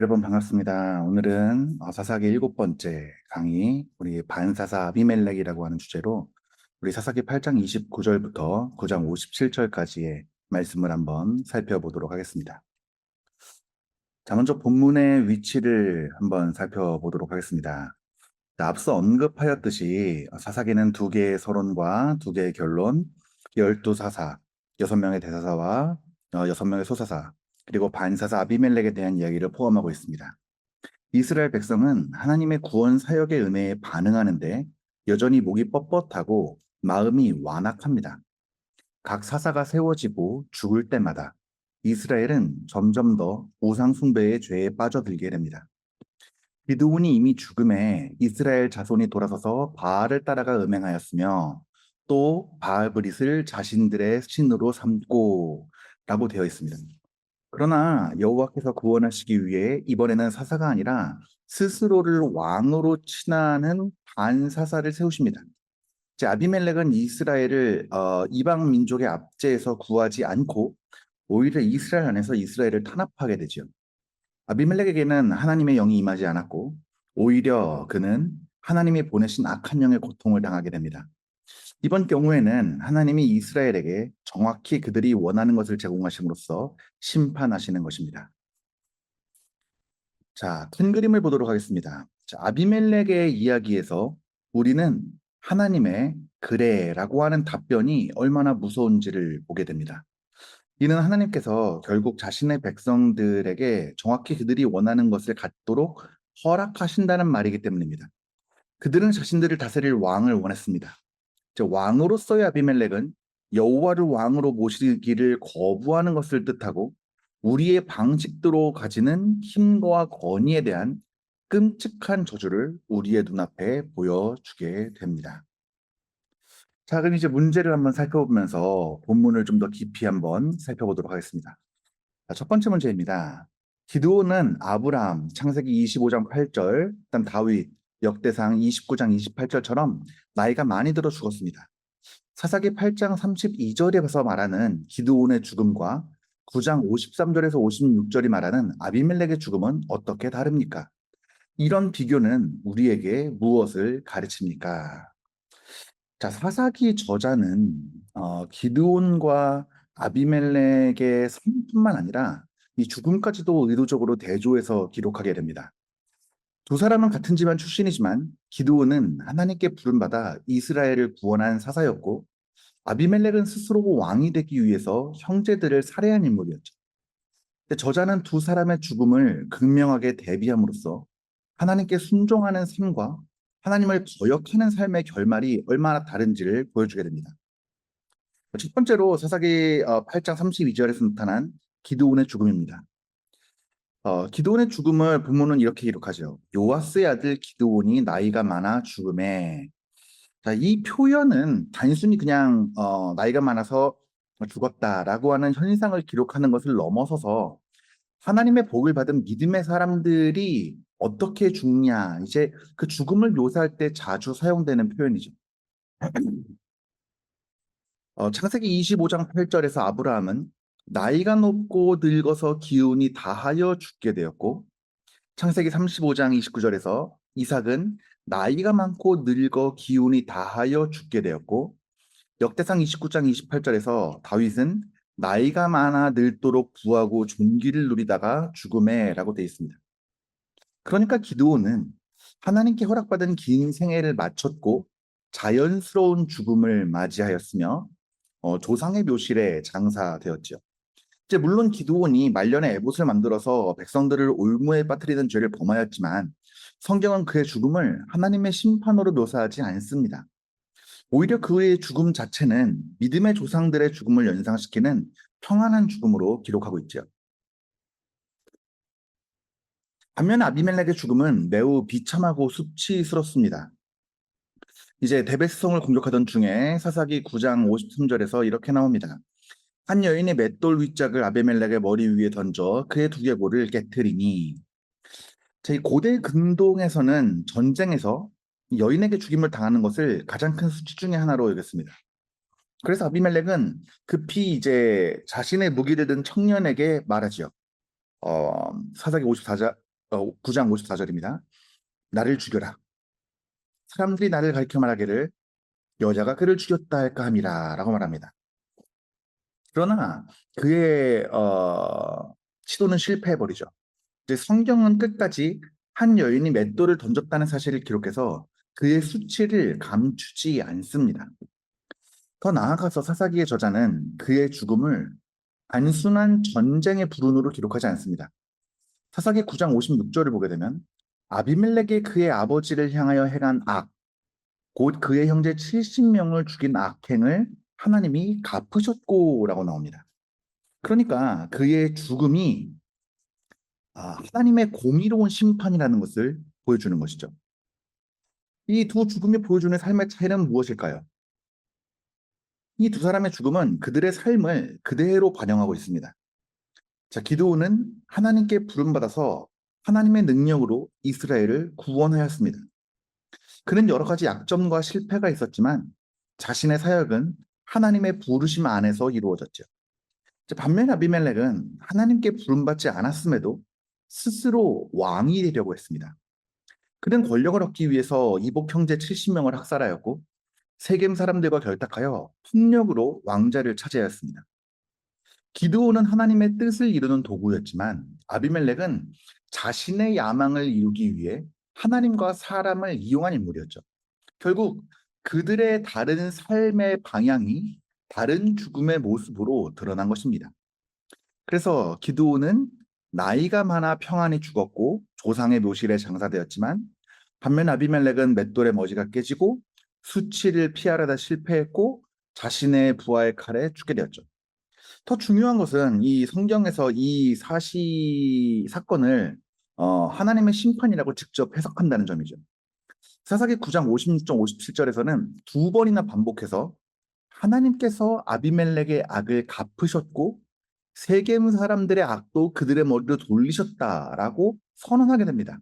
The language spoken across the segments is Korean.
여러분 반갑습니다. 오늘은 사사기 7번째 강의, 우리 반사사 아비멜렉이라고 하는 주제로 우리 사사기 8장 29절부터 9장 57절까지의 말씀을 한번 살펴보도록 하겠습니다. 자, 먼저 본문의 위치를 한번 살펴보도록 하겠습니다. 자, 앞서 언급하였듯이 사사기는 두 개의 서론과 두 개의 결론, 12사사, 6명의 대사사와 6명의 소사사, 그리고 반사사 아비멜렉에 대한 이야기를 포함하고 있습니다. 이스라엘 백성은 하나님의 구원 사역의 은혜에 반응하는데 여전히 목이 뻣뻣하고 마음이 완악합니다. 각 사사가 세워지고 죽을 때마다 이스라엘은 점점 더 우상 숭배의 죄에 빠져들게 됩니다. 기드온이 이미 죽음에 이스라엘 자손이 돌아서서 바알을 따라가 음행하였으며 또 바알브릿을 자신들의 신으로 삼고 라고 되어 있습니다. 그러나 여호와께서 구원하시기 위해 이번에는 사사가 아니라 스스로를 왕으로 칭하는 반사사를 세우십니다. 아비멜렉은 이스라엘을 이방 민족의 압제에서 구하지 않고 오히려 이스라엘 안에서 이스라엘을 탄압하게 되죠. 아비멜렉에게는 하나님의 영이 임하지 않았고 오히려 그는 하나님이 보내신 악한 영의 고통을 당하게 됩니다. 이번 경우에는 하나님이 이스라엘에게 정확히 그들이 원하는 것을 제공하심으로써 심판하시는 것입니다. 자, 큰 그림을 보도록 하겠습니다. 자, 아비멜렉의 이야기에서 우리는 하나님의 그래라고 하는 답변이 얼마나 무서운지를 보게 됩니다. 이는 하나님께서 결국 자신의 백성들에게 정확히 그들이 원하는 것을 갖도록 허락하신다는 말이기 때문입니다. 그들은 자신들을 다스릴 왕을 원했습니다. 왕으로서의 아비멜렉은 여호와를 왕으로 모시기를 거부하는 것을 뜻하고 우리의 방식대로 가지는 힘과 권위에 대한 끔찍한 저주를 우리의 눈앞에 보여주게 됩니다. 자, 그럼 이제 문제를 한번 살펴보면서 본문을 좀 더 깊이 한번 살펴보도록 하겠습니다. 자, 첫 번째 문제입니다. 기드온은 아브라함, 창세기 25장 8절, 그다음 다윗, 역대상 29장 28절처럼 나이가 많이 들어 죽었습니다. 사사기 8장 32절에서 말하는 기드온의 죽음과 9장 53절에서 56절이 말하는 아비멜렉의 죽음은 어떻게 다릅니까? 이런 비교는 우리에게 무엇을 가르칩니까? 자, 사사기 저자는 기드온과 아비멜렉의 삶뿐만 아니라 이 죽음까지도 의도적으로 대조해서 기록하게 됩니다. 두 사람은 같은 집안 출신이지만 기드온은 하나님께 부름받아 이스라엘을 구원한 사사였고 아비멜렉은 스스로 왕이 되기 위해서 형제들을 살해한 인물이었죠. 저자는 두 사람의 죽음을 극명하게 대비함으로써 하나님께 순종하는 삶과 하나님을 거역하는 삶의 결말이 얼마나 다른지를 보여주게 됩니다. 첫 번째로 사사기 8장 32절에서 나타난 기드온의 죽음입니다. 기드온의 죽음을 본문은 이렇게 기록하죠. 요아스의 아들 기드온이 나이가 많아 죽음에. 자, 이 표현은 단순히 그냥 나이가 많아서 죽었다라고 하는 현상을 기록하는 것을 넘어서서 하나님의 복을 받은 믿음의 사람들이 어떻게 죽냐, 이제 그 죽음을 묘사할 때 자주 사용되는 표현이죠. 창세기 25장 8절에서 아브라함은 나이가 높고 늙어서 기운이 다하여 죽게 되었고, 창세기 35장 29절에서 이삭은 나이가 많고 늙어 기운이 다하여 죽게 되었고, 역대상 29장 28절에서 다윗은 나이가 많아 늙도록 부하고 존귀를 누리다가 죽음에 라고 되어 있습니다. 그러니까 기드온은 하나님께 허락받은 긴 생애를 마쳤고 자연스러운 죽음을 맞이하였으며 조상의 묘실에 장사되었죠. 이제 물론 기드온이 말년에 에봇을 만들어서 백성들을 올무에 빠뜨리던 죄를 범하였지만 성경은 그의 죽음을 하나님의 심판으로 묘사하지 않습니다. 오히려 그의 죽음 자체는 믿음의 조상들의 죽음을 연상시키는 평안한 죽음으로 기록하고 있죠. 반면 아비멜렉의 죽음은 매우 비참하고 수치스럽습니다. 이제 데베스성을 공격하던 중에 사사기 9장 53절에서 이렇게 나옵니다. 한 여인이 맷돌 윗짝을 아비멜렉의 머리 위에 던져 그의 두개골을 깨트리니. 제 고대 근동에서는 전쟁에서 여인에게 죽임을 당하는 것을 가장 큰 수치 중에 하나로 여겼습니다. 그래서 아비멜렉은 급히 이제 자신의 무기를 든 청년에게 말하죠. 사사기 54장 9장 54절입니다. 나를 죽여라. 사람들이 나를 가리켜 말하기를 여자가 그를 죽였다 할까 함이라 라고 말합니다. 그러나 그의 시도는 실패해버리죠. 이제 성경은 끝까지 한 여인이 맷돌을 던졌다는 사실을 기록해서 그의 수치를 감추지 않습니다. 더 나아가서 사사기의 저자는 그의 죽음을 단순한 전쟁의 불운으로 기록하지 않습니다. 사사기 9장 56절을 보게 되면 아비멜렉이 그의 아버지를 향하여 행한 악, 곧 그의 형제 70명을 죽인 악행을 하나님이 갚으셨고라고 나옵니다. 그러니까 그의 죽음이 하나님의 공의로운 심판이라는 것을 보여주는 것이죠. 이 두 죽음이 보여주는 삶의 차이는 무엇일까요? 이 두 사람의 죽음은 그들의 삶을 그대로 반영하고 있습니다. 자, 기드온은 하나님께 부름받아서 하나님의 능력으로 이스라엘을 구원하였습니다. 그는 여러 가지 약점과 실패가 있었지만 자신의 사역은 하나님의 부르심 안에서 이루어졌죠. 반면 아비멜렉은 하나님께 부름받지 않았음에도 스스로 왕이 되려고 했습니다. 그는 권력을 얻기 위해서 이복 형제 70명을 학살하였고 세겜 사람들과 결탁하여 폭력으로 왕자를 차지하였습니다. 기드온은 하나님의 뜻을 이루는 도구였지만 아비멜렉은 자신의 야망을 이루기 위해 하나님과 사람을 이용한 인물이었죠. 결국 그들의 다른 삶의 방향이 다른 죽음의 모습으로 드러난 것입니다. 그래서 기드온은 나이가 많아 평안히 죽었고 조상의 묘실에 장사되었지만 반면 아비멜렉은 맷돌의 머지가 깨지고 수치를 피하려다 실패했고 자신의 부하의 칼에 죽게 되었죠. 더 중요한 것은 이 성경에서 이 사건을 하나님의 심판이라고 직접 해석한다는 점이죠. 사사기 9장 56절 57절에서는 두 번이나 반복해서 하나님께서 아비멜렉의 악을 갚으셨고 세겜 사람들의 악도 그들의 머리로 돌리셨다라고 선언하게 됩니다.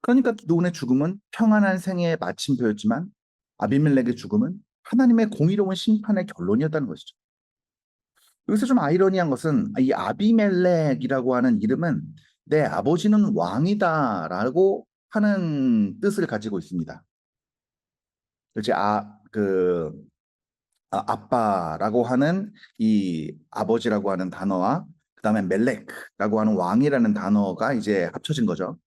그러니까 기드온의 죽음은 평안한 생애의 마침표였지만 아비멜렉의 죽음은 하나님의 공의로운 심판의 결론이었다는 것이죠. 여기서 좀 아이러니한 것은 이 아비멜렉이라고 하는 이름은 내 아버지는 왕이다라고 하는 뜻을 가지고 있습니다. 그렇지, 아빠라고 하는 이 아버지라고 하는 단어와 그 다음에 멜렉라고 하는 왕이라는 단어가 이제 합쳐진 거죠.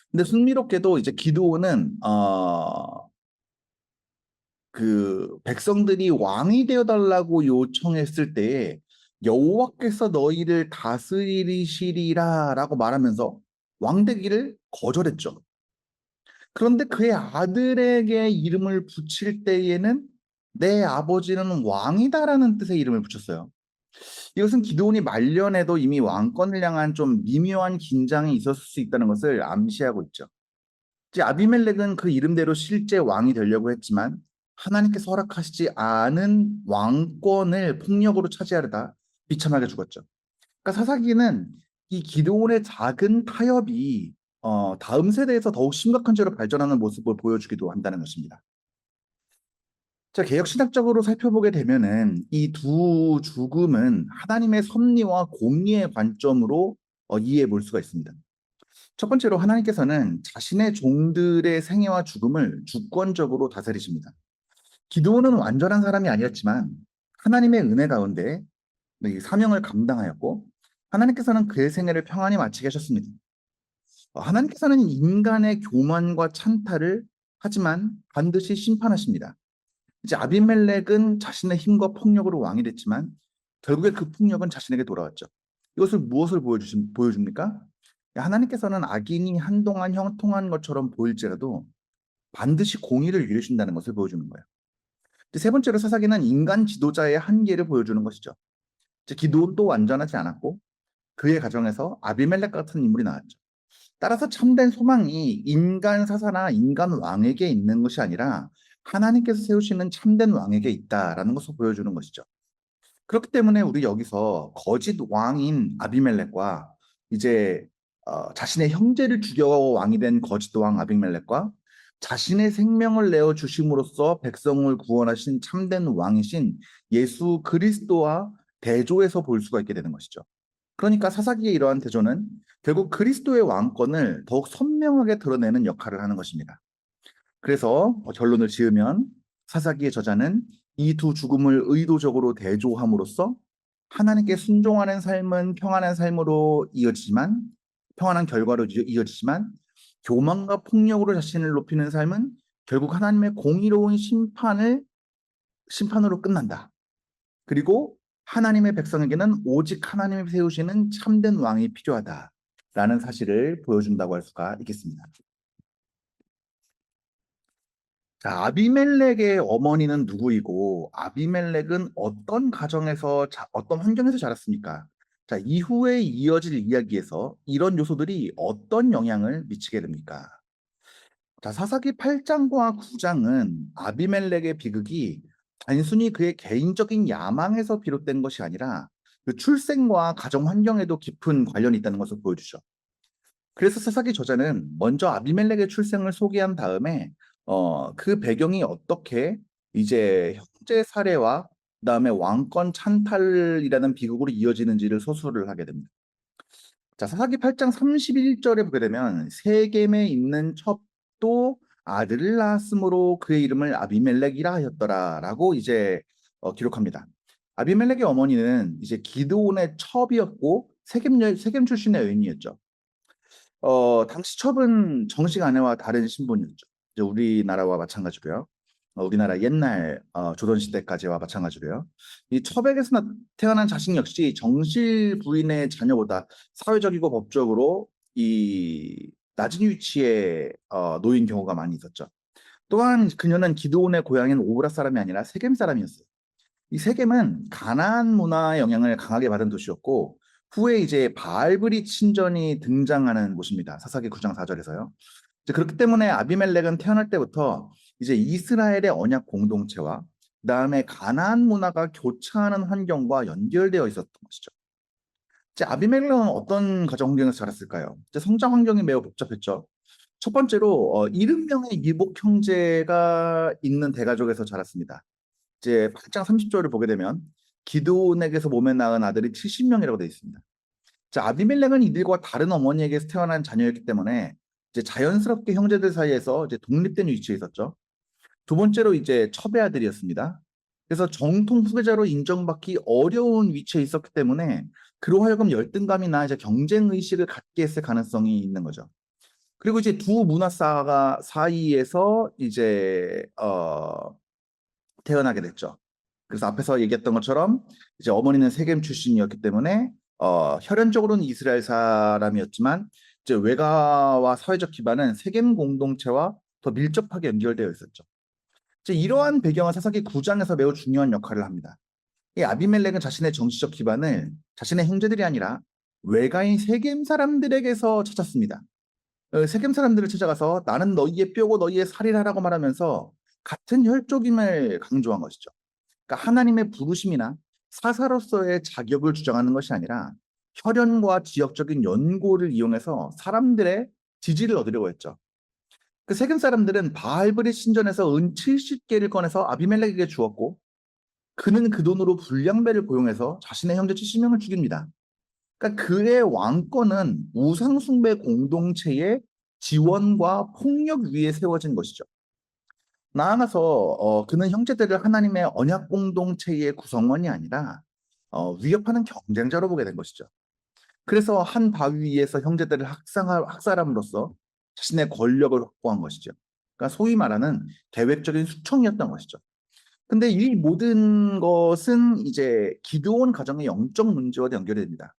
근데 흥미롭게도 이제 기드온은 그 백성들이 왕이 되어달라고 요청했을 때에 여호와께서 너희를 다스리시리라라고 말하면서 왕 되기를 거절했죠. 그런데 그의 아들에게 이름을 붙일 때에는 내 아버지는 왕이다라는 뜻의 이름을 붙였어요. 이것은 기드온이 말년에도 이미 왕권을 향한 좀 미묘한 긴장이 있었을 수 있다는 것을 암시하고 있죠. 이제 아비멜렉은 그 이름대로 실제 왕이 되려고 했지만 하나님께서 허락하시지 않은 왕권을 폭력으로 차지하려다 비참하게 죽었죠. 그러니까 사사기는 이 기드온의 작은 타협이 다음 세대에서 더욱 심각한 죄로 발전하는 모습을 보여주기도 한다는 것입니다. 자, 개혁신학적으로 살펴보게 되면은 이 두 죽음은 하나님의 섭리와 공의의 관점으로 이해해 볼 수가 있습니다. 첫 번째로 하나님께서는 자신의 종들의 생애와 죽음을 주권적으로 다스리십니다. 기드온은 완전한 사람이 아니었지만 하나님의 은혜 가운데 이 사명을 감당하였고 하나님께서는 그의 생애를 평안히 마치게 하셨습니다. 하나님께서는 인간의 교만과 찬탈을 하지만 반드시 심판하십니다. 이제 아비멜렉은 자신의 힘과 폭력으로 왕이 됐지만 결국에 그 폭력은 자신에게 돌아왔죠. 이것을 무엇을 보여줍니까? 하나님께서는 악인이 한동안 형통한 것처럼 보일지라도 반드시 공의를 이루신다는 것을 보여주는 거예요. 세 번째로 사사기는 인간 지도자의 한계를 보여주는 것이죠. 기드온도 완전하지 않았고 그의 가정에서 아비멜렉 같은 인물이 나왔죠. 따라서 참된 소망이 인간 사사나 인간 왕에게 있는 것이 아니라 하나님께서 세우시는 참된 왕에게 있다라는 것을 보여주는 것이죠. 그렇기 때문에 우리 여기서 거짓 왕인 아비멜렉과 이제 자신의 형제를 죽여 왕이 된 거짓 왕 아비멜렉과 자신의 생명을 내어 주심으로써 백성을 구원하신 참된 왕이신 예수 그리스도와 대조해서 볼 수가 있게 되는 것이죠. 그러니까 사사기의 이러한 대조는 결국 그리스도의 왕권을 더욱 선명하게 드러내는 역할을 하는 것입니다. 그래서 결론을 지으면 사사기의 저자는 이 두 죽음을 의도적으로 대조함으로써 하나님께 순종하는 삶은 평안한 삶으로 이어지지만 평안한 결과로 이어지지만 교만과 폭력으로 자신을 높이는 삶은 결국 하나님의 공의로운 심판으로 끝난다. 그리고 하나님의 백성에게는 오직 하나님이 세우시는 참된 왕이 필요하다라는 사실을 보여준다고 할 수가 있겠습니다. 자, 아비멜렉의 어머니는 누구이고 아비멜렉은 어떤 가정에서 어떤 환경에서 자랐습니까? 자, 이후에 이어질 이야기에서 이런 요소들이 어떤 영향을 미치게 됩니까? 자, 사사기 8장과 9장은 아비멜렉의 비극이 단순히 그의 개인적인 야망에서 비롯된 것이 아니라 그 출생과 가정 환경에도 깊은 관련이 있다는 것을 보여주죠. 그래서 사사기 저자는 먼저 아비멜렉의 출생을 소개한 다음에 그 배경이 어떻게 이제 형제 살해와 그다음에 왕권 찬탈이라는 비극으로 이어지는지를 서술을 하게 됩니다. 자, 사사기 8장 31절에 보게 되면 세겜에 있는 첩도 아들을 낳았으므로 그의 이름을 아비멜렉이라 하였더라라고 이제 기록합니다. 아비멜렉의 어머니는 이제 기드온의 첩이었고 세겜 출신의 여인이었죠. 당시 첩은 정식 아내와 다른 신분이었죠. 이제 우리나라와 마찬가지고요. 우리나라 옛날 조선시대까지와 마찬가지로요. 이 첩에게서 태어난 자식 역시 정실 부인의 자녀보다 사회적이고 법적으로 이 낮은 위치에 놓인 경우가 많이 있었죠. 또한 그녀는 기드온의 고향인 오브라 사람이 아니라 세겜 사람이었어요. 이 세겜은 가나안 문화의 영향을 강하게 받은 도시였고 후에 이제 바알브리 친전이 등장하는 곳입니다. 사사기 9장 4절에서요. 그렇기 때문에 아비멜렉은 태어날 때부터 이제 이스라엘의 언약 공동체와 그다음에 가나안 문화가 교차하는 환경과 연결되어 있었던 것이죠. 이제 아비멜렉은 어떤 가정 환경에서 자랐을까요? 이제 성장 환경이 매우 복잡했죠. 첫 번째로 70명의 이복 형제가 있는 대가족에서 자랐습니다. 이제 8장 30절을 보게 되면 기드온에게서 몸에 낳은 아들이 70명이라고 되어 있습니다. 자, 아비멜렉은 이들과 다른 어머니에게서 태어난 자녀였기 때문에 이제 자연스럽게 형제들 사이에서 이제 독립된 위치에 있었죠. 두 번째로 이제 첩의 아들이었습니다. 그래서 정통 후계자로 인정받기 어려운 위치에 있었기 때문에 그로 하여금 열등감이나 이제 경쟁 의식을 갖게 했을 가능성이 있는 거죠. 그리고 이제 두 문화사가 사이에서 이제 태어나게 됐죠. 그래서 앞에서 얘기했던 것처럼 이제 어머니는 세겜 출신이었기 때문에 혈연적으로는 이스라엘 사람이었지만 이제 외가와 사회적 기반은 세겜 공동체와 더 밀접하게 연결되어 있었죠. 이제 이러한 배경은 사사기 9장에서 매우 중요한 역할을 합니다. 이 아비멜렉은 자신의 정치적 기반을 자신의 형제들이 아니라 외가인 세겜 사람들에게서 찾았습니다. 세겜 사람들을 찾아가서 나는 너희의 뼈고 너희의 살이라라고 말하면서 같은 혈족임을 강조한 것이죠. 그러니까 하나님의 부르심이나 사사로서의 자격을 주장하는 것이 아니라 혈연과 지역적인 연고를 이용해서 사람들의 지지를 얻으려고 했죠. 그 세겜 사람들은 바알브리 신전에서 은 70개를 꺼내서 아비멜렉에게 주었고 그는 그 돈으로 불량배를 고용해서 자신의 형제 70명을 죽입니다. 그러니까 그의 왕권은 우상숭배 공동체의 지원과 폭력 위에 세워진 것이죠. 나아가서 그는 형제들을 하나님의 언약 공동체의 구성원이 아니라 위협하는 경쟁자로 보게 된 것이죠. 그래서 한 바위 위에서 형제들을 학살함으로써 자신의 권력을 확보한 것이죠. 그러니까 소위 말하는 계획적인 숙청이었던 것이죠. 근데 이 모든 것은 이제 기드온 가정의 영적 문제와 연결됩니다.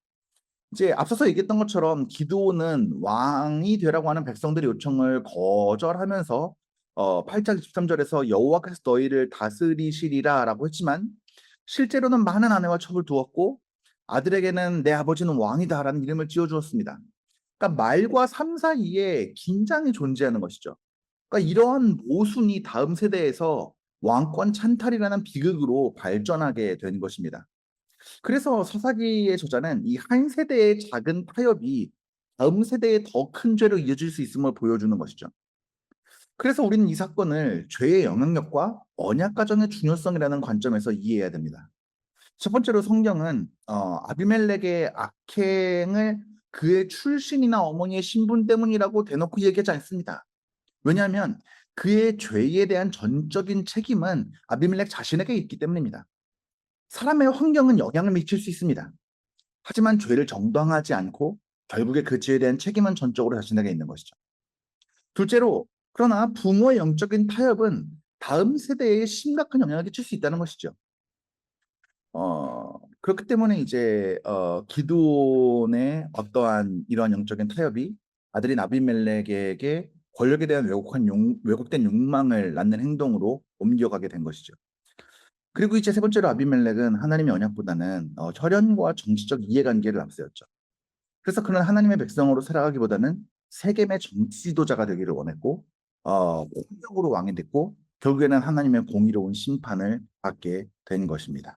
이제 앞서서 얘기했던 것처럼 기드온은 왕이 되라고 하는 백성들의 요청을 거절하면서 8장 23절에서 여호와께서 너희를 다스리시리라라고 했지만 실제로는 많은 아내와 첩을 두었고 아들에게는 내 아버지는 왕이다라는 이름을 지어주었습니다. 그러니까 말과 삶 사이에 긴장이 존재하는 것이죠. 그러니까 이러한 모순이 다음 세대에서 왕권 찬탈이라는 비극으로 발전하게 된 것입니다. 그래서 사사기의 저자는 이 한 세대의 작은 타협이 다음 세대의 더 큰 죄로 이어질 수 있음을 보여주는 것이죠. 그래서 우리는 이 사건을 죄의 영향력과 언약 가정의 중요성이라는 관점에서 이해해야 됩니다. 첫 번째로 성경은 아비멜렉의 악행을 그의 출신이나 어머니의 신분 때문이라고 대놓고 얘기하지 않습니다. 왜냐하면 그의 죄에 대한 전적인 책임은 아비멜렉 자신에게 있기 때문입니다. 사람의 환경은 영향을 미칠 수 있습니다. 하지만 죄를 정당하지 않고 결국에 그 죄에 대한 책임은 전적으로 자신에게 있는 것이죠. 둘째로, 그러나 부모의 영적인 타협은 다음 세대에 심각한 영향을 끼칠 수 있다는 것이죠. 그렇기 때문에 이제 기드온의 어떠한 이러한 영적인 타협이 아들인 아비멜렉에게 권력에 대한 왜곡된 욕망을 낳는 행동으로 옮겨가게 된 것이죠. 그리고 이제 세 번째로 아비멜렉은 하나님의 언약보다는 혈연과 정치적 이해관계를 앞세웠죠. 그래서 그는 하나님의 백성으로 살아가기보다는 세겜의 정치 지도자가 되기를 원했고 폭력으로 왕이 됐고 결국에는 하나님의 공의로운 심판을 받게 된 것입니다.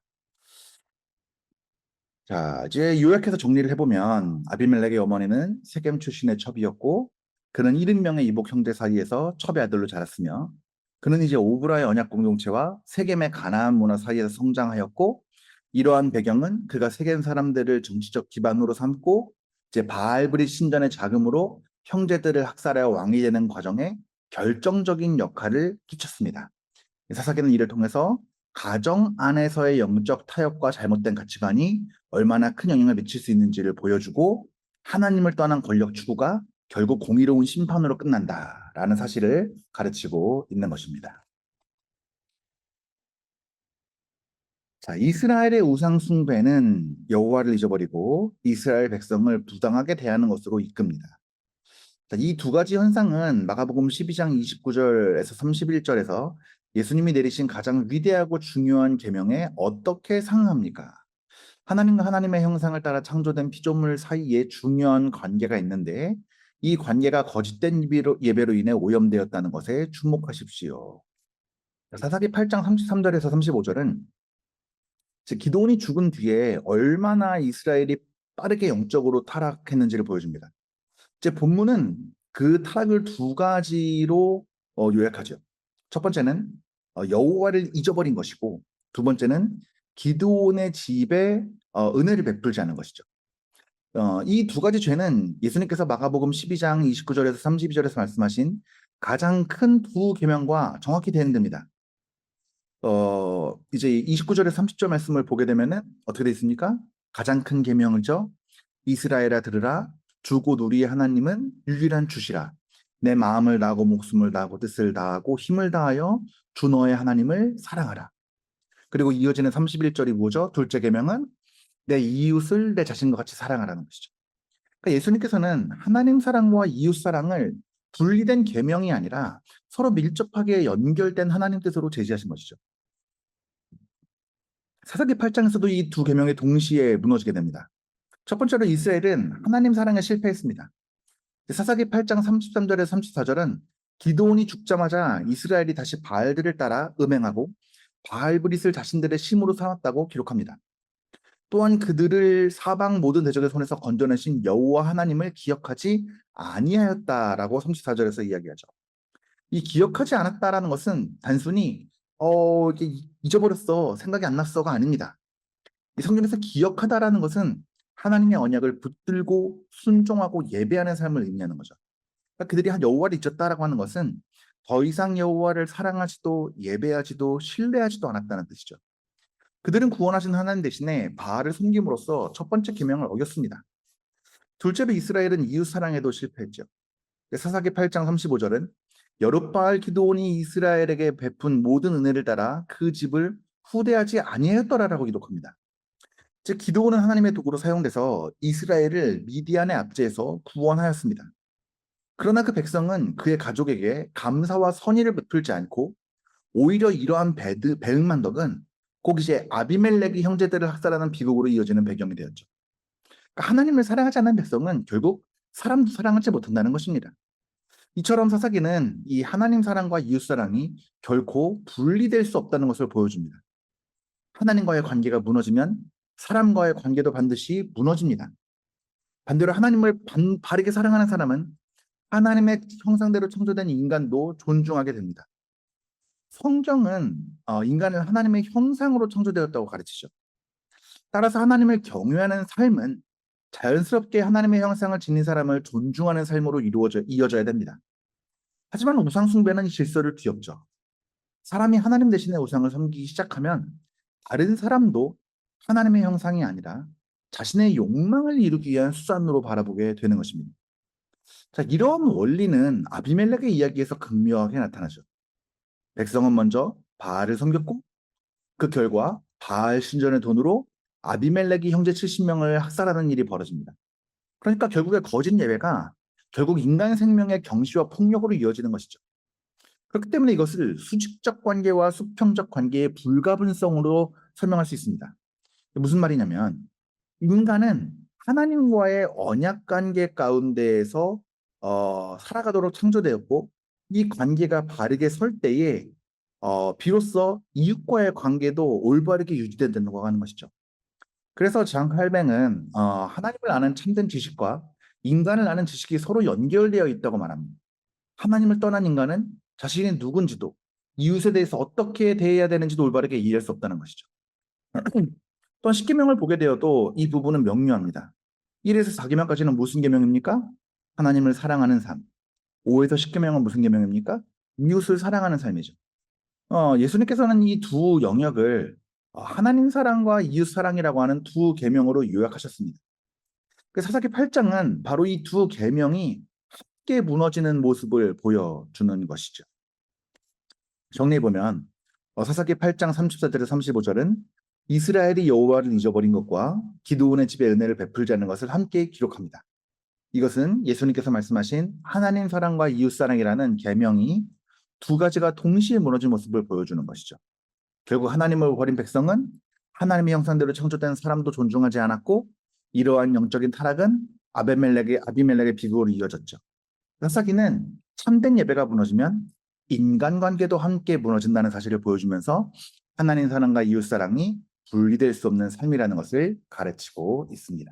자, 이제 요약해서 정리를 해보면 아비멜렉의 어머니는 세겜 출신의 첩이었고 그는 70명의 이복 형제 사이에서 첩의 아들로 자랐으며 그는 이제 오브라의 언약 공동체와 세겜의 가나안 문화 사이에서 성장하였고 이러한 배경은 그가 세겜 사람들을 정치적 기반으로 삼고 이제 바알브릿 신전의 자금으로 형제들을 학살하여 왕이 되는 과정에 결정적인 역할을 끼쳤습니다. 사사기는 이를 통해서 가정 안에서의 영적 타협과 잘못된 가치관이 얼마나 큰 영향을 미칠 수 있는지를 보여주고 하나님을 떠난 권력 추구가 결국 공의로운 심판으로 끝난다라는 사실을 가르치고 있는 것입니다. 자, 이스라엘의 우상 숭배는 여호와를 잊어버리고 이스라엘 백성을 부당하게 대하는 것으로 이끕니다. 이 두 가지 현상은 마가복음 12장 29절에서 31절에서 예수님이 내리신 가장 위대하고 중요한 계명에 어떻게 상응합니까? 하나님과 하나님의 형상을 따라 창조된 피조물 사이에 중요한 관계가 있는데 이 관계가 거짓된 예배로 인해 오염되었다는 것에 주목하십시오. 사사기 8장 33절에서 35절은 기드온이 죽은 뒤에 얼마나 이스라엘이 빠르게 영적으로 타락했는지를 보여줍니다. 제 본문은 그 타락을 두 가지로 요약하죠. 첫 번째는 여호와를 잊어버린 것이고 두 번째는 기드온의 집에 은혜를 베풀지 않은 것이죠. 이 두 가지 죄는 예수님께서 마가복음 12장 29절에서 32절에서 말씀하신 가장 큰 두 계명과 정확히 대응됩니다. 이제 29절에서 30절 말씀을 보게 되면은 어떻게 되어 있습니까? 가장 큰 계명이죠. 이스라엘아 들으라. 주곧 우리의 하나님은 유일한 주시라. 내 마음을 다하고 목숨을 다하고 뜻을 다하고 힘을 다하여 주 너의 하나님을 사랑하라. 그리고 이어지는 31절이 뭐죠? 둘째 계명은 내 이웃을 내 자신과 같이 사랑하라는 것이죠. 그러니까 예수님께서는 하나님 사랑과 이웃 사랑을 분리된 계명이 아니라 서로 밀접하게 연결된 하나님 뜻으로 제시하신 것이죠. 사사기 8장에서도 이 두 계명이 동시에 무너지게 됩니다. 첫 번째로 이스라엘은 하나님 사랑에 실패했습니다. 사사기 8장 33절에서 34절은 기드온이 죽자마자 이스라엘이 다시 바알들을 따라 음행하고 바알브릿을 자신들의 신으로 삼았다고 기록합니다. 또한 그들을 사방 모든 대적의 손에서 건져내신 여호와 하나님을 기억하지 아니하였다라고 34절에서 이야기하죠. 이 기억하지 않았다라는 것은 단순히 이게 잊어버렸어, 생각이 안 났어가 아닙니다. 이 성경에서 기억하다라는 것은 하나님의 언약을 붙들고 순종하고 예배하는 삶을 의미하는 거죠. 그러니까 그들이 한 여호와를 잊었다라고 하는 것은 더 이상 여호와를 사랑하지도 예배하지도 신뢰하지도 않았다는 뜻이죠. 그들은 구원하신 하나님 대신에 바알을 섬김으로써 첫 번째 계명을 어겼습니다. 둘째로 이스라엘은 이웃 사랑에도 실패했죠. 사사기 8장 35절은 여룻바알 기드온이 이스라엘에게 베푼 모든 은혜를 따라 그 집을 후대하지 아니하였더라라고 기록합니다. 즉 기드온은 하나님의 도구로 사용돼서 이스라엘을 미디안의 압제에서 구원하였습니다. 그러나 그 백성은 그의 가족에게 감사와 선의를 베풀지 않고 오히려 이러한 배은만덕은 꼭 이제 아비멜렉이 형제들을 학살하는 비극으로 이어지는 배경이 되었죠. 그러니까 하나님을 사랑하지 않는 백성은 결국 사람도 사랑하지 못한다는 것입니다. 이처럼 사사기는 이 하나님 사랑과 이웃 사랑이 결코 분리될 수 없다는 것을 보여줍니다. 하나님과의 관계가 무너지면 사람과의 관계도 반드시 무너집니다. 반대로 하나님을 바르게 사랑하는 사람은 하나님의 형상대로 창조된 인간도 존중하게 됩니다. 성경은 인간을 하나님의 형상으로 창조되었다고 가르치죠. 따라서 하나님을 경외하는 삶은 자연스럽게 하나님의 형상을 지닌 사람을 존중하는 삶으로 이어져야 됩니다. 하지만 우상 숭배는 질서를 뒤엎죠. 사람이 하나님 대신에 우상을 섬기기 시작하면 다른 사람도 하나님의 형상이 아니라 자신의 욕망을 이루기 위한 수단으로 바라보게 되는 것입니다. 자, 이러한 원리는 아비멜렉의 이야기에서 극명하게 나타나죠. 백성은 먼저 바알을 섬겼고 그 결과 바알 신전의 돈으로 아비멜렉이 형제 70명을 학살하는 일이 벌어집니다. 그러니까 결국에 거짓 예배가 결국 인간의 생명의 경시와 폭력으로 이어지는 것이죠. 그렇기 때문에 이것을 수직적 관계와 수평적 관계의 불가분성으로 설명할 수 있습니다. 무슨 말이냐면 인간은 하나님과의 언약 관계 가운데에서 살아가도록 창조되었고 이 관계가 바르게 설 때에 비로소 이웃과의 관계도 올바르게 유지된다고 하는 것이죠. 그래서 장 칼뱅은 하나님을 아는 참된 지식과 인간을 아는 지식이 서로 연결되어 있다고 말합니다. 하나님을 떠난 인간은 자신이 누군지도 이웃에 대해서 어떻게 대해야 되는지도 올바르게 이해할 수 없다는 것이죠. 또한 십계명을 보게 되어도 이 부분은 명료합니다. 1에서 4계명까지는 무슨 계명입니까? 하나님을 사랑하는 삶. 5에서 10계명은 무슨 계명입니까? 이웃을 사랑하는 삶이죠. 예수님께서는 이 두 영역을 하나님 사랑과 이웃 사랑이라고 하는 두 계명으로 요약하셨습니다. 그 사사기 8장은 바로 이 두 계명이 함께 무너지는 모습을 보여주는 것이죠. 정리해 보면 사사기 8장 34절에서 35절은 이스라엘이 여호와를 잊어버린 것과 기드온의 집에 은혜를 베풀지 않는 것을 함께 기록합니다. 이것은 예수님께서 말씀하신 하나님 사랑과 이웃 사랑이라는 계명이 두 가지가 동시에 무너진 모습을 보여주는 것이죠. 결국 하나님을 버린 백성은 하나님의 형상대로 창조된 사람도 존중하지 않았고 이러한 영적인 타락은 아비멜렉의 비극으로 이어졌죠. 사사기는 참된 예배가 무너지면 인간관계도 함께 무너진다는 사실을 보여주면서 하나님 사랑과 이웃 사랑이 분리될 수 없는 삶이라는 것을 가르치고 있습니다.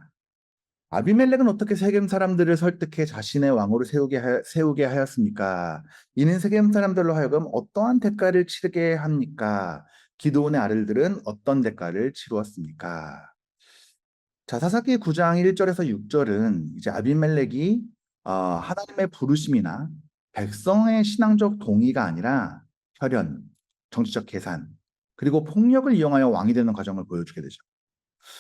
아비멜렉은 어떻게 세겜 사람들을 설득해 자신의 왕으로 세우게 하였습니까? 이는 세겜 사람들로 하여금 어떠한 대가를 치르게 합니까? 기드온의 아들들은 어떤 대가를 치루었습니까? 자, 사사기 9장 1절에서 6절은 이제 아비멜렉이 하나님의 부르심이나 백성의 신앙적 동의가 아니라 혈연, 정치적 계산, 그리고 폭력을 이용하여 왕이 되는 과정을 보여주게 되죠.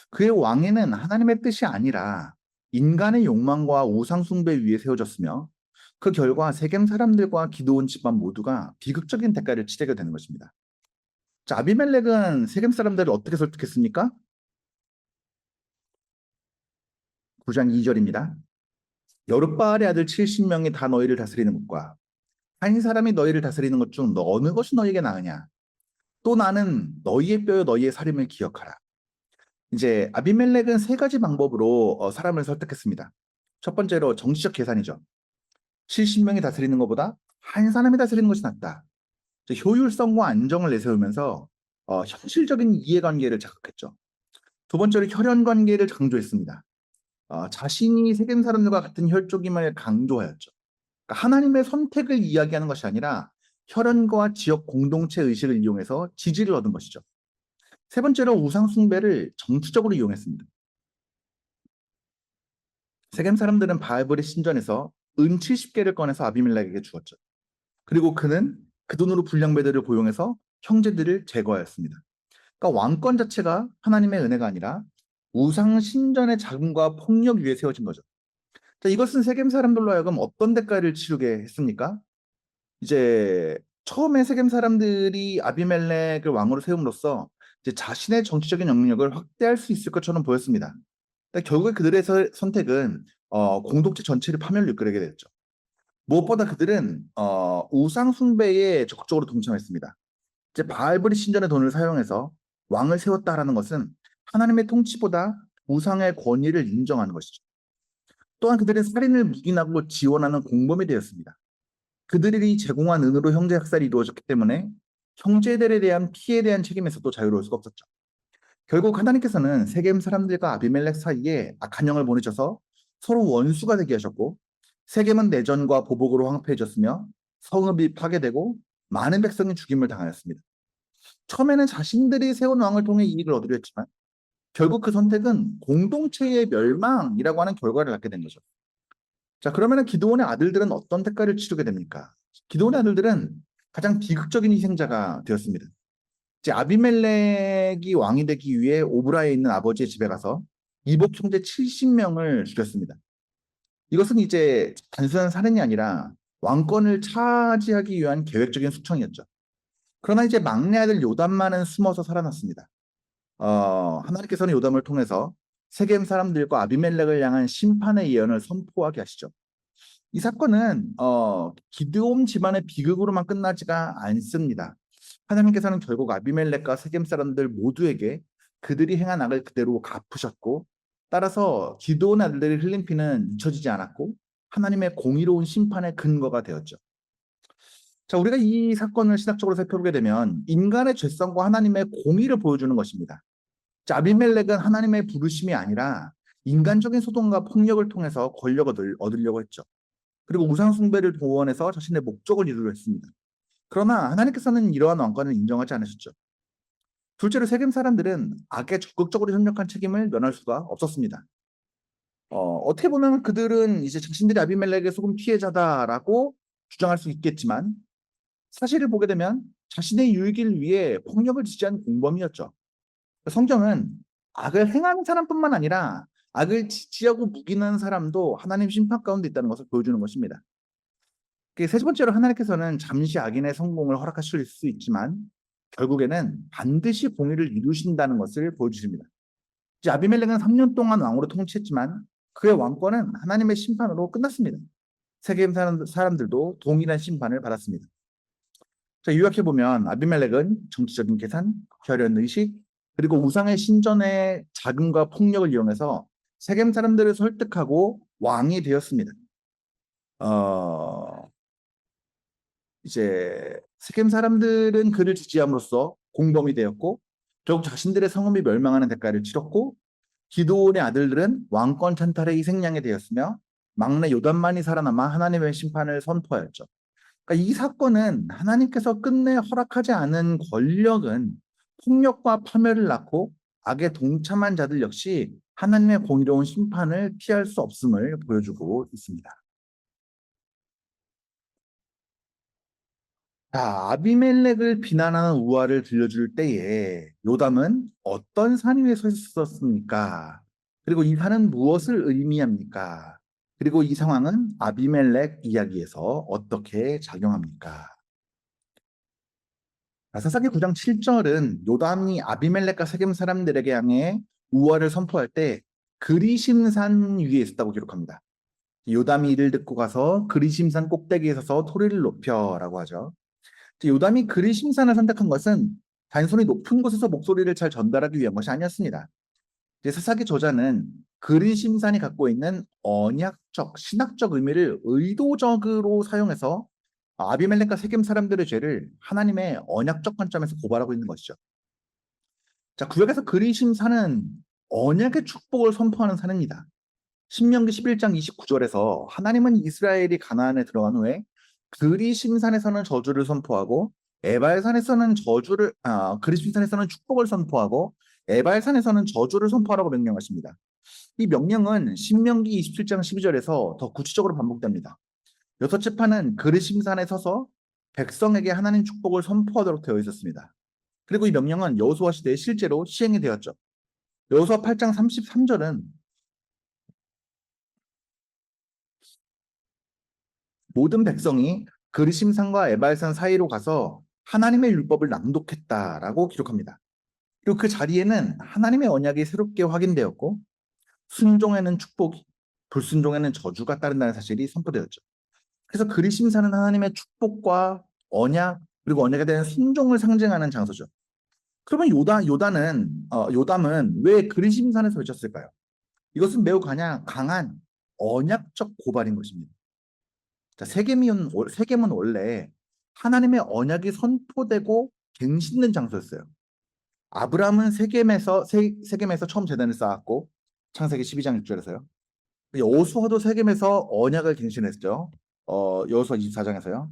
그의 왕위는 하나님의 뜻이 아니라 인간의 욕망과 우상 숭배 위에 세워졌으며 그 결과 세겜 사람들과 기드온 집안 모두가 비극적인 대가를 치르게 되는 것입니다. 자, 아비멜렉은 세겜 사람들을 어떻게 설득했습니까? 9장 2절입니다. 여룻바알의 아들 70명이 다 너희를 다스리는 것과 한 사람이 너희를 다스리는 것 중 어느 것이 너희에게 나으냐? 또 나는 너희의 뼈요 너희의 살림을 기억하라. 이제 아비멜렉은 세 가지 방법으로 사람을 설득했습니다. 첫 번째로 정치적 계산이죠. 70명이 다스리는 것보다 한 사람이 다스리는 것이 낫다. 효율성과 안정을 내세우면서 현실적인 이해관계를 자극했죠. 두 번째로 혈연 관계를 강조했습니다. 자신이 세겜 사람들과 같은 혈족임을 강조하였죠. 그러니까 하나님의 선택을 이야기하는 것이 아니라 혈연과 지역 공동체 의식을 이용해서 지지를 얻은 것이죠. 세 번째로 우상 숭배를 정치적으로 이용했습니다. 세겜 사람들은 바알브리 신전에서 은 70개를 꺼내서 아비멜렉에게 주었죠. 그리고 그는 그 돈으로 불량배들을 고용해서 형제들을 제거하였습니다. 그러니까 왕권 자체가 하나님의 은혜가 아니라 우상 신전의 자금과 폭력 위에 세워진 거죠. 자, 이것은 세겜 사람들로 하여금 어떤 대가를 치르게 했습니까? 이제 처음에 세겜 사람들이 아비멜렉을 왕으로 세움으로써 이제 자신의 정치적인 영향력을 확대할 수 있을 것처럼 보였습니다. 결국에 그들의 선택은 공동체 전체를 파멸로 이끌게 됐죠. 무엇보다 그들은 우상 숭배에 적극적으로 동참했습니다. 이제 바알브리 신전의 돈을 사용해서 왕을 세웠다라는 것은 하나님의 통치보다 우상의 권위를 인정하는 것이죠. 또한 그들은 살인을 묵인하고 지원하는 공범이 되었습니다. 그들이 제공한 은으로 형제 학살이 이루어졌기 때문에 형제들에 대한 피해에 대한 책임에서도 자유로울 수가 없었죠. 결국 하나님께서는 세겜 사람들과 아비멜렉 사이에 악한 영을 보내셔서 서로 원수가 되게 하셨고 세겜은 내전과 보복으로 황폐해졌으며 성읍이 파괴되고 많은 백성이 죽임을 당하였습니다. 처음에는 자신들이 세운 왕을 통해 이익을 얻으려 했지만 결국 그 선택은 공동체의 멸망이라고 하는 결과를 낳게 된 거죠. 자, 그러면 기드온의 아들들은 어떤 대가를 치르게 됩니까? 기드온의 아들들은 가장 비극적인 희생자가 되었습니다. 이제 아비멜렉이 왕이 되기 위해 오브라에 있는 아버지의 집에 가서 이복 형제 70명을 죽였습니다. 이것은 이제 단순한 살인이 아니라 왕권을 차지하기 위한 계획적인 숙청이었죠. 그러나 이제 막내 아들 요담만은 숨어서 살아났습니다. 하나님께서는 요담을 통해서 세겜 사람들과 아비멜렉을 향한 심판의 예언을 선포하게 하시죠. 이 사건은 기드온 집안의 비극으로만 끝나지가 않습니다. 하나님께서는 결국 아비멜렉과 세겜 사람들 모두에게 그들이 행한 악을 그대로 갚으셨고, 따라서 기드온의 아들들이 흘린 피는 잊혀지지 않았고 하나님의 공의로운 심판의 근거가 되었죠. 자, 우리가 이 사건을 신학적으로 살펴보게 되면 인간의 죄성과 하나님의 공의를 보여주는 것입니다. 자, 아비멜렉은 하나님의 부르심이 아니라 인간적인 소동과 폭력을 통해서 권력을 얻으려고 했죠. 그리고 우상 숭배를 동원해서 자신의 목적을 이루려 했습니다. 그러나 하나님께서는 이러한 왕권을 인정하지 않으셨죠. 둘째로 세겜 사람들은 악에 적극적으로 협력한 책임을 면할 수가 없었습니다. 어떻게 보면 그들은 이제 자신들이 아비멜렉의 속음 피해자다라고 주장할 수 있겠지만 사실을 보게 되면 자신의 유익을 위해 폭력을 지지한 공범이었죠. 성경은 악을 행하는 사람뿐만 아니라 악을 지지하고 묵이는 사람도 하나님 심판 가운데 있다는 것을 보여주는 것입니다. 세 번째로 하나님께서는 잠시 악인의 성공을 허락하실 수 있지만 결국에는 반드시 공의를 이루신다는 것을 보여주십니다. 이제 아비멜렉은 3년 동안 왕으로 통치했지만 그의 왕권은 하나님의 심판으로 끝났습니다. 세겜 사람들도 동일한 심판을 받았습니다. 자, 요약해보면 아비멜렉은 정치적인 계산, 결연의식, 그리고 우상의 신전의 자금과 폭력을 이용해서 세겜 사람들을 설득하고 왕이 되었습니다. 이제 세겜 사람들은 그를 지지함으로써 공범이 되었고 결국 자신들의 성읍이 멸망하는 대가를 치렀고 기드온의 아들들은 왕권 찬탈의 희생양이 되었으며 막내 요담만이 살아남아 하나님의 심판을 선포하였죠. 그러니까 이 사건은 하나님께서 끝내 허락하지 않은 권력은 폭력과 파멸을 낳고 악에 동참한 자들 역시 하나님의 공의로운 심판을 피할 수 없음을 보여주고 있습니다. 자, 아비멜렉을 비난하는 우화를 들려줄 때에 요담은 어떤 산 위에 서 있었습니까? 그리고 이 산은 무엇을 의미합니까? 그리고 이 상황은 아비멜렉 이야기에서 어떻게 작용합니까? 사사기 9장 7절은 요담이 아비멜렉과 세겜 사람들에게 향해 우화를 선포할 때 그리심산 위에 있었다고 기록합니다. 요담이 이를 듣고 가서 그리심산 꼭대기에 서서 소리를 높여라고 하죠. 요담이 그리심산을 선택한 것은 단순히 높은 곳에서 목소리를 잘 전달하기 위한 것이 아니었습니다. 사사기 저자는 그리심산이 갖고 있는 언약적, 신학적 의미를 의도적으로 사용해서 아비멜렉과 세겜 사람들의 죄를 하나님의 언약적 관점에서 고발하고 있는 것이죠. 자, 구약에서 그리심산은 언약의 축복을 선포하는 산입니다. 신명기 11장 29절에서 하나님은 이스라엘이 가나안에 들어간 후에 그리심산에서는 저주를 선포하고 에발산에서는 그리심산에서는 축복을 선포하고 에발산에서는 저주를 선포하라고 명령하십니다. 이 명령은 신명기 27장 12절에서 더 구체적으로 반복됩니다. 여섯 지파는 그리심산에 서서 백성에게 하나님 축복을 선포하도록 되어 있었습니다. 그리고 이 명령은 여호수아 시대에 실제로 시행이 되었죠. 여호수아 8장 33절은 모든 백성이 그리심산과 에발산 사이로 가서 하나님의 율법을 낭독했다라고 기록합니다. 그리고 그 자리에는 하나님의 언약이 새롭게 확인되었고 순종에는 축복이, 불순종에는 저주가 따른다는 사실이 선포되었죠. 그래서 그리심산은 하나님의 축복과 언약 그리고 언약에 대한 순종을 상징하는 장소죠. 그러면 요담은 왜 그리심산에서 외쳤을까요? 이것은 매우 강한 언약적 고발인 것입니다. 자, 세겜은 원래 하나님의 언약이 선포되고 갱신된 장소였어요. 아브라함은 세겜에서 처음 제단을 쌓았고 창세기 12장 6절에서요. 여호수아도 세겜에서 언약을 갱신했죠. 여호수아 24장에서요.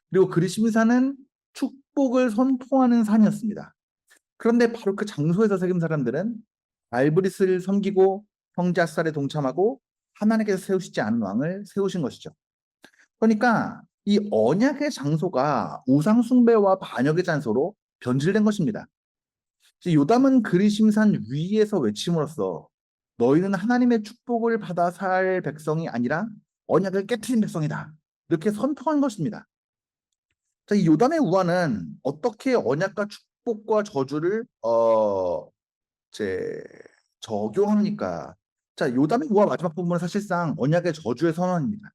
그리고 그리심산은 축복을 선포하는 산이었습니다. 그런데 바로 그 장소에서 세겜 사람들은 알브리스를 섬기고 형제 앗살에 동참하고 하나님께서 세우시지 않은 왕을 세우신 것이죠. 그러니까 이 언약의 장소가 우상 숭배와 반역의 장소로 변질된 것입니다. 요담은 그리심산 위에서 외침으로써 너희는 하나님의 축복을 받아 살 백성이 아니라 언약을 깨트린 백성이다. 이렇게 선포한 것입니다. 자, 이 요담의 우화는 어떻게 언약과 축복과 저주를 이제 적용합니까? 자, 요담의 우화 마지막 부분은 사실상 언약의 저주의 선언입니다.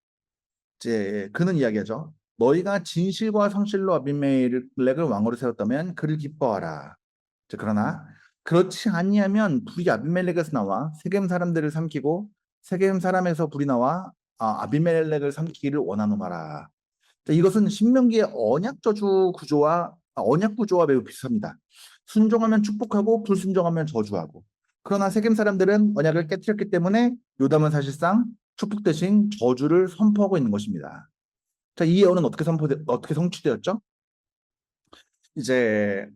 이제 그는 이야기하죠. 너희가 진실과 성실로 아비멜렉을 왕으로 세웠다면 그를 기뻐하라. 자, 그러나 그렇지 아니하면 불이 아비멜렉에서 나와 세겜 사람들을 삼키고 세겜 사람에서 불이 나와 아비멜렉을 삼키기를 원하노라. 자, 이것은 신명기의 언약 저주 구조와 언약 구조와 매우 비슷합니다. 순종하면 축복하고 불순종하면 저주하고. 그러나 세겜 사람들은 언약을 깨뜨렸기 때문에 요담은 사실상 축복 대신 저주를 선포하고 있는 것입니다. 자, 이 예언은 어떻게 성취되었죠? 이제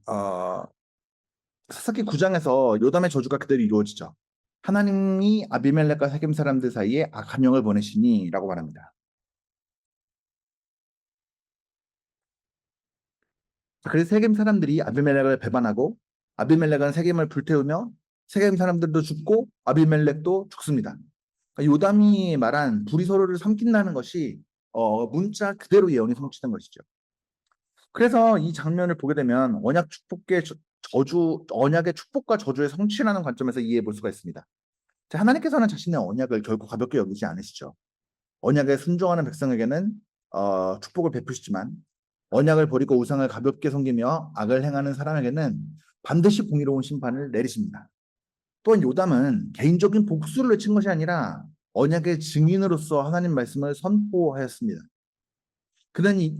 사사기 9장에서 요담의 저주가 그대로 이루어지죠. 하나님이 아비멜렉과 세겜 사람들 사이에 악한 영을 보내시니라고 말합니다. 그래서 세겜 사람들이 아비멜렉을 배반하고 아비멜렉은 세겜을 불태우며 세겜 사람들도 죽고 아비멜렉도 죽습니다. 그러니까 요담이 말한 불이 서로를 삼킨다는 것이 문자 그대로 예언이 성취된 것이죠. 그래서 이 장면을 보게 되면 언약의 축복과 저주의 성취라는 관점에서 이해해 볼 수가 있습니다. 자, 하나님께서는 자신의 언약을 결코 가볍게 여기지 않으시죠. 언약에 순종하는 백성에게는 축복을 베푸시지만 언약을 버리고 우상을 가볍게 섬기며 악을 행하는 사람에게는 반드시 공의로운 심판을 내리십니다. 또한 요담은 개인적인 복수를 외친 것이 아니라 언약의 증인으로서 하나님 말씀을 선포하였습니다.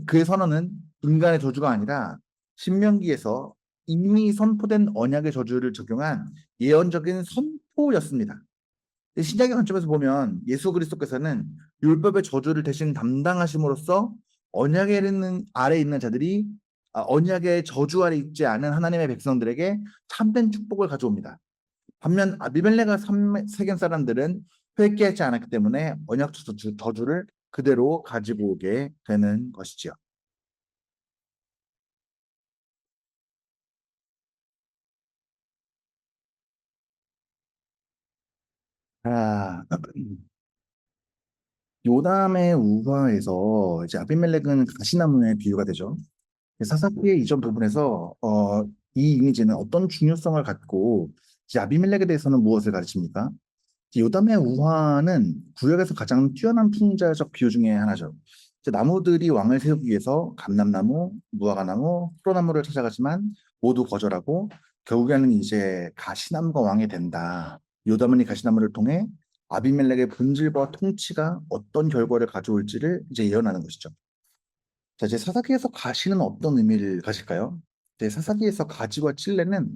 그의 선언은 인간의 저주가 아니라 신명기에서 이미 선포된 언약의 저주를 적용한 예언적인 선포였습니다. 신약의 관점에서 보면 예수 그리스도께서는 율법의 저주를 대신 담당하심으로써 언약에 아래 있는 자들이 언약의 저주 아래 있지 않은 하나님의 백성들에게 참된 축복을 가져옵니다. 반면 아비멜렉과 세겜 사람들은 회개하지 않았기 때문에 언약 저주를 그대로 가지고 오게 되는 것이지요. 아, 요담의 우화에서 이제 아비멜렉은 가시나무에 비유가 되죠. 사사기의 이전 부분에서 이 이미지는 어떤 중요성을 갖고 이제 아비멜렉에 대해서는 무엇을 가르칩니까? 요담의 우화는 구약에서 가장 뛰어난 풍자적 비유 중에 하나죠. 이제 나무들이 왕을 세우기 위해서 감람나무, 무화과나무, 포도나무를 찾아가지만 모두 거절하고 결국에는 이제 가시나무가 왕이 된다. 요담은 이 가시나무를 통해 아비멜렉의 본질과 통치가 어떤 결과를 가져올지를 이제 예언하는 것이죠. 자, 이제 사사기에서 가시는 어떤 의미를 가질까요? 이제 사사기에서 가지와 찔레는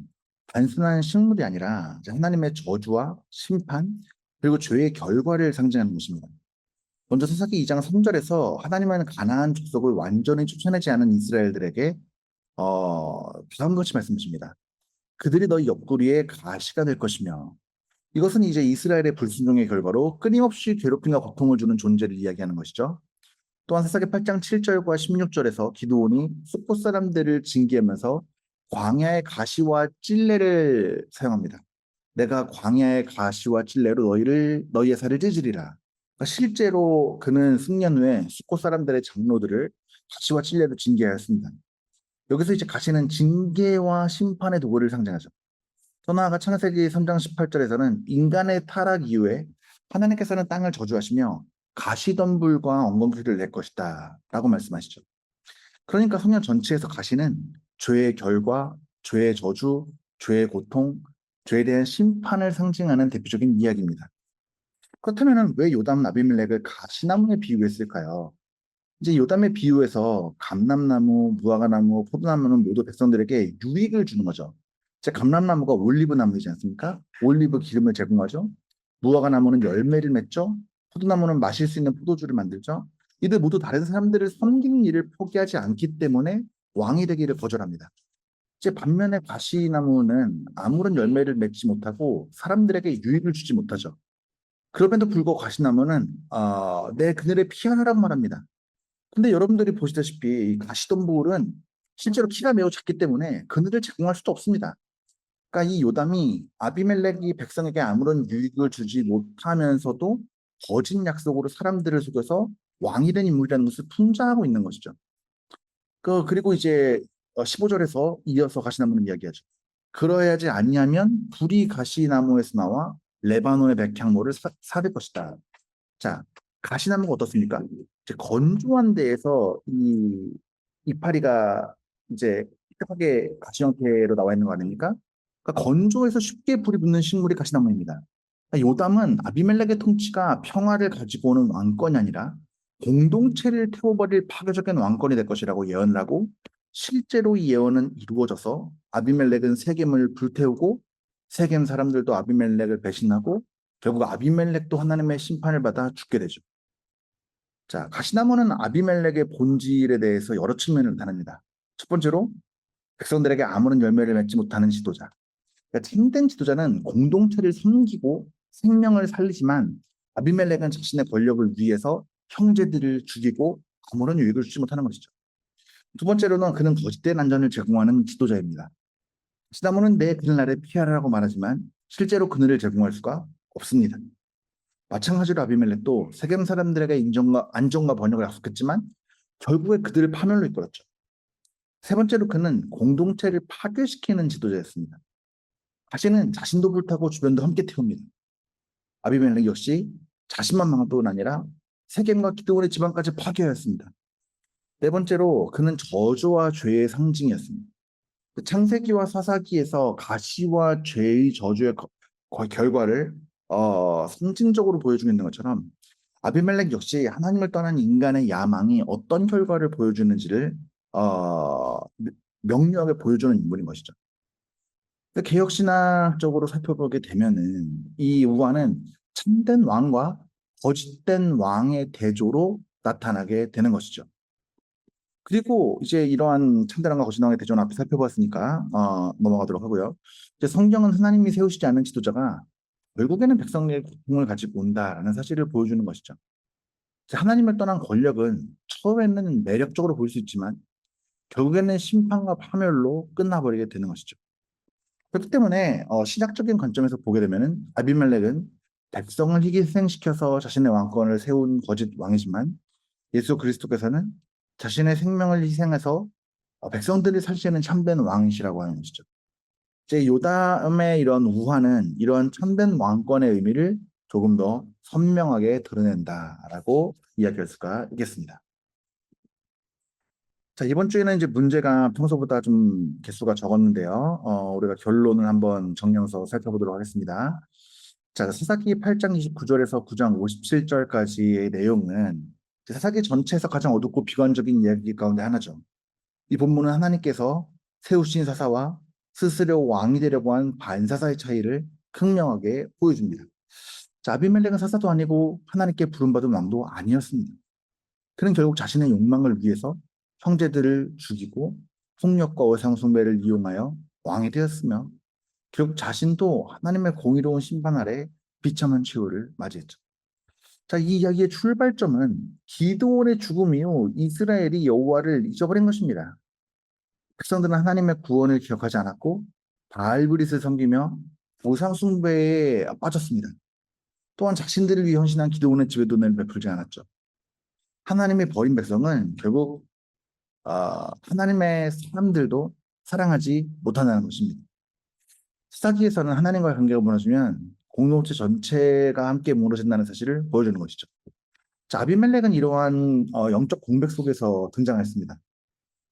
단순한 식물이 아니라 이제 하나님의 저주와 심판 그리고 죄의 결과를 상징하는 것입니다. 먼저 사사기 2장 3절에서 하나님은 가나안 족속을 완전히 쫓아내지 않은 이스라엘들에게 다음과 같이 말씀하십니다. 그들이 너희 옆구리에 가시가 될 것이며 이것은 이제 이스라엘의 불순종의 결과로 끊임없이 괴롭힘과 고통을 주는 존재를 이야기하는 것이죠. 또한 사사기 8장 7절과 16절에서 기드온이 숫곳 사람들을 징계하면서 광야의 가시와 찔레를 사용합니다. 내가 광야의 가시와 찔레로 너희의 살을 찢으리라. 그러니까 실제로 그는 승년 후에 숫곳 사람들의 장로들을 가시와 찔레로 징계하였습니다. 여기서 이제 가시는 징계와 심판의 도구를 상징하죠. 더 나아가 창세기 3장 18절에서는 인간의 타락 이후에 하나님께서는 땅을 저주하시며 가시덤불과 엉겅퀴를 낼 것이다 라고 말씀하시죠. 그러니까 성경 전체에서 가시는 죄의 결과, 죄의 저주, 죄의 고통, 죄에 대한 심판을 상징하는 대표적인 이야기입니다. 그렇다면 왜 요담은 아비멜렉을 가시나무에 비유했을까요? 이제 요담의 비유에서 감람나무, 무화과나무, 포도나무는 모두 백성들에게 유익을 주는 거죠. 이제 감람나무가 올리브 나무이지 않습니까? 올리브 기름을 제공하죠. 무화과나무는 열매를 맺죠. 포도나무는 마실 수 있는 포도주를 만들죠. 이들 모두 다른 사람들을 섬기는 일을 포기하지 않기 때문에 왕이 되기를 거절합니다. 이제 반면에 가시나무는 아무런 열매를 맺지 못하고 사람들에게 유익을 주지 못하죠. 그럼에도 불구하고 가시나무는 내 그늘에 피하라고 말합니다. 근데 여러분들이 보시다시피 이 가시덤불은 실제로 키가 매우 작기 때문에 그늘을 제공할 수도 없습니다. 그러니까 이 요담이 아비멜렉이 백성에게 아무런 유익을 주지 못하면서도 거짓 약속으로 사람들을 속여서 왕이 된 인물이라는 것을 풍자하고 있는 것이죠. 그리고 이제 15절에서 이어서 가시나무는 이야기하죠. 그러야지 아니하면 불이 가시나무에서 나와 레바논의 백향목을 사릴 것이다. 자, 가시나무가 어떻습니까? 이제 건조한 데에서 이 이파리가 이제 삐딱하게 가시 형태로 나와 있는 거 아닙니까? 그러니까 건조해서 쉽게 불이 붙는 식물이 가시나무입니다. 그러니까 요담은 아비멜렉의 통치가 평화를 가지고 오는 왕권이 아니라 공동체를 태워버릴 파괴적인 왕권이 될 것이라고 예언을 하고 실제로 이 예언은 이루어져서 아비멜렉은 세겜을 불태우고 세겜 사람들도 아비멜렉을 배신하고 결국 아비멜렉도 하나님의 심판을 받아 죽게 되죠. 자, 가시나무는 아비멜렉의 본질에 대해서 여러 측면을 나타냅니다. 첫 번째로 백성들에게 아무런 열매를 맺지 못하는 지도자. 그러니까 참된 지도자는 공동체를 섬기고 생명을 살리지만 아비멜렉은 자신의 권력을 위해서 형제들을 죽이고 아무런 유익을 주지 못하는 것이죠. 두 번째로는 그는 거짓된 안전을 제공하는 지도자입니다. 가시나무는 내 그늘날에 피하라고 말하지만 실제로 그늘을 제공할 수가 없습니다. 마찬가지로 아비멜렉도 세겜 사람들에게 안정과 번영을 약속했지만 결국에 그들을 파멸로 이끌었죠. 세 번째로 그는 공동체를 파괴시키는 지도자였습니다. 가시는 자신도 불타고 주변도 함께 태웁니다. 아비멜렉 역시 자신만 망할 뿐 아니라 세겜과 기드온의 집안까지 파괴하였습니다. 네 번째로 그는 저주와 죄의 상징이었습니다. 창세기와 사사기에서 가시와 죄의 저주의 결과를 상징적으로 보여주고 있는 것처럼 아비멜렉 역시 하나님을 떠난 인간의 야망이 어떤 결과를 보여주는지를 명료하게 보여주는 인물인 것이죠. 개혁신학적으로 살펴보게 되면은 이 우화는 참된 왕과 거짓된 왕의 대조로 나타나게 되는 것이죠. 그리고 이제 이러한 참된 왕과 거짓된 왕의 대조는 앞에 살펴보았으니까 넘어가도록 하고요. 이제 성경은 하나님이 세우시지 않은 지도자가 결국에는 백성의 고통을 가지고 온다라는 사실을 보여주는 것이죠. 하나님을 떠난 권력은 처음에는 매력적으로 보일 수 있지만 결국에는 심판과 파멸로 끝나버리게 되는 것이죠. 그렇기 때문에 신학적인 관점에서 보게 되면은 아비멜렉은 백성을 희생시켜서 자신의 왕권을 세운 거짓 왕이지만 예수 그리스도께서는 자신의 생명을 희생해서 백성들이 살 수 있는 참된 왕이시라고 하는 것이죠. 이제 요담의 이런 우화는 이런 참된 왕권의 의미를 조금 더 선명하게 드러낸다라고 이야기할 수가 있겠습니다. 자, 이번 주에는 이제 문제가 평소보다 좀 개수가 적었는데요. 우리가 결론을 한번 정리해서 살펴보도록 하겠습니다. 자, 사사기 8장 29절에서 9장 57절까지의 내용은 사사기 전체에서 가장 어둡고 비관적인 이야기 가운데 하나죠. 이 본문은 하나님께서 세우신 사사와 스스로 왕이 되려고 한 반사사의 차이를 극명하게 보여줍니다. 자, 아비멜렉은 사사도 아니고 하나님께 부름받은 왕도 아니었습니다. 그는 결국 자신의 욕망을 위해서 형제들을 죽이고 폭력과 어상 숭배를 이용하여 왕이 되었으며 결국 자신도 하나님의 공의로운 심판 아래 비참한 최후를 맞이했죠. 자, 이 이야기의 출발점은 기드온의 죽음 이후 이스라엘이 여호와를 잊어버린 것입니다. 백성들은 하나님의 구원을 기억하지 않았고 바알브릿을 섬기며 우상 숭배에 빠졌습니다. 또한 자신들을 위해 헌신한 기드온의 집에 돈을 베풀지 않았죠. 하나님이 버린 백성은 결국 하나님의 사람들도 사랑하지 못한다는 것입니다. 사사기에서는 하나님과의 관계가 무너지면 공동체 전체가 함께 무너진다는 사실을 보여주는 것이죠. 자, 아비멜렉은 이러한 영적 공백 속에서 등장했습니다.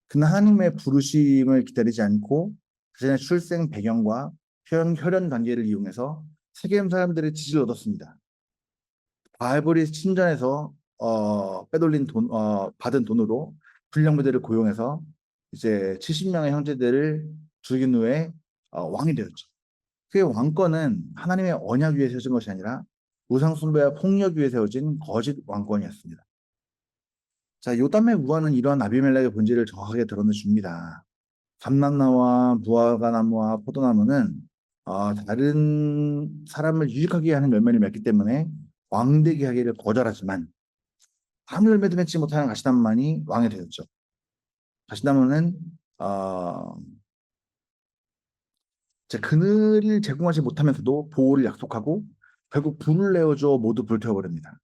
그는 하나님의 부르심을 기다리지 않고 자신의 출생 배경과 혈연 관계를 이용해서 세겜 사람들의 지지를 얻었습니다. 바알브릿 신전에서 빼돌린 받은 돈으로 불량부대를 고용해서 이제 70명의 형제들을 죽인 후에 왕이 되었죠. 그의 왕권은 하나님의 언약 위에 세워진 것이 아니라 우상 숭배와 폭력 위에 세워진 거짓 왕권이었습니다. 자, 요담의 우화는 이러한 아비멜렉의 본질을 정확하게 드러내 줍니다. 감람나무와 무화과나무와 포도나무는 다른 사람을 유익하게 하는 열매를 맺기 때문에 왕되게 하기를 거절하지만 아무 열매도 맺지 못하는 가시나무만이 왕이 되었죠. 가시나무는 어, 그늘을 제공하지 못하면서도 보호를 약속하고 결국 불을 내어줘 모두 불태워버립니다.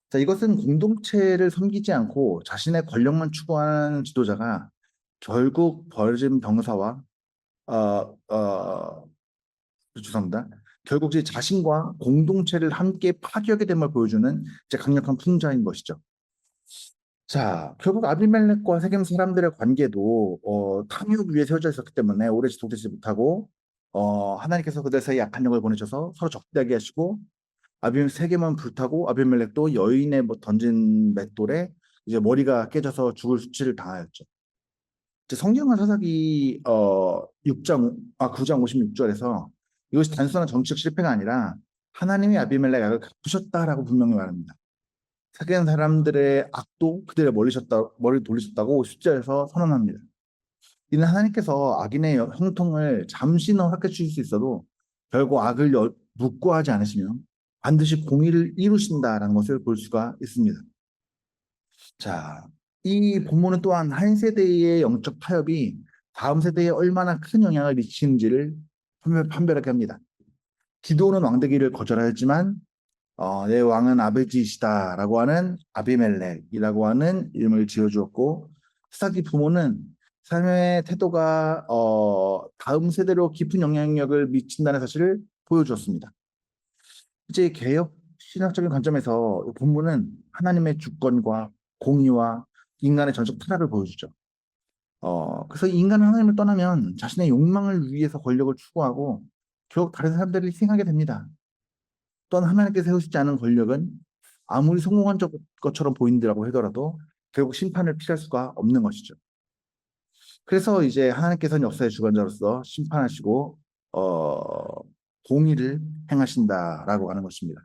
자, 이것은 공동체를 섬기지 않고 자신의 권력만 추구하는 지도자가 결국 벌어진 병사와 어, 죄송합니다. 결국 이제 자신과 공동체를 함께 파괴하게 됨을 보여주는 이제 강력한 풍자인 것이죠. 자, 결국 아비멜렉과 세겜 사람들의 관계도 탐욕 위에 세워져 있었기 때문에 오래 지속되지 못하고 하나님께서 그들 사이에 약한 영을 보내셔서 서로 적대하게 하시고 세겜은 불타고 아비멜렉도 여인의 뭐 던진 맷돌에 이제 머리가 깨져서 죽을 수치를 당하였죠. 이제 성경은 사사기 9장 56절에서 이것이 단순한 정치적 실패가 아니라 하나님이 아비멜렉 악을 갚으셨다라고 분명히 말합니다. 사기한 사람들의 악도 그들의 머리 돌리셨다고 10절에서 선언합니다. 이는 하나님께서 악인의 형통을 잠시는 허락해 주실 수 있어도 결국 악을 묵고하지 않으시면 반드시 공의를 이루신다라는 것을 볼 수가 있습니다. 자, 이 본문은 또한 한 세대의 영적 타협이 다음 세대에 얼마나 큰 영향을 미치는지를 판별하게 합니다. 기도는 왕되기를 거절하였지만 내 왕은 아버지이시다라고 하는 아비멜렉이라고 하는 이름을 지어주었고 스사기 부모는 삶의 태도가 다음 세대로 깊은 영향력을 미친다는 사실을 보여주었습니다. 이제 개혁 신학적인 관점에서 본문은 하나님의 주권과 공의와 인간의 전적 타락을 보여주죠. 그래서 인간은 하나님을 떠나면 자신의 욕망을 위해서 권력을 추구하고 결국 다른 사람들을 희생하게 됩니다. 또한 하나님께서 세우시지 않은 권력은 아무리 성공한 것처럼 보인다고 하더라도 결국 심판을 피할 수가 없는 것이죠. 그래서 이제 하나님께서는 역사의 주관자로서 심판하시고 공의를 행하신다라고 하는 것입니다.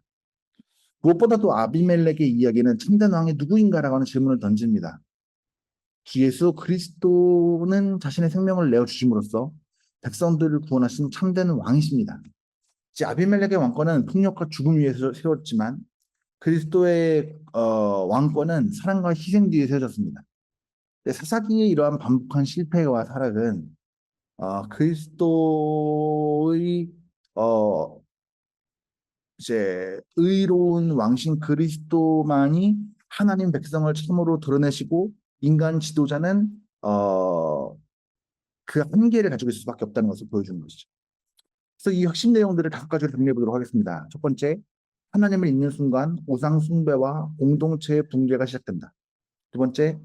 무엇보다도 아비멜렉의 이야기는 참된 왕이 누구인가라고 하는 질문을 던집니다. 주 예수 그리스도는 자신의 생명을 내어 주심으로써 백성들을 구원하신 참된 왕이십니다. 이제 아비멜렉의 왕권은 폭력과 죽음 위에 세웠지만 그리스도의 왕권은 사랑과 희생 뒤에 세워졌습니다. 사사기의 이러한 반복한 실패와 타락은 그리스도의 어, 이제 의로운 왕신 그리스도만이 하나님 백성을 참으로 드러내시고 인간 지도자는 그 한계를 가지고 있을 수밖에 없다는 것을 보여주는 것이죠. 그래서 이 핵심 내용들을 5가지로 정리해 보도록 하겠습니다. 첫 번째, 하나님을 잊는 순간 우상 숭배와 공동체의 붕괴가 시작된다. 두 번째,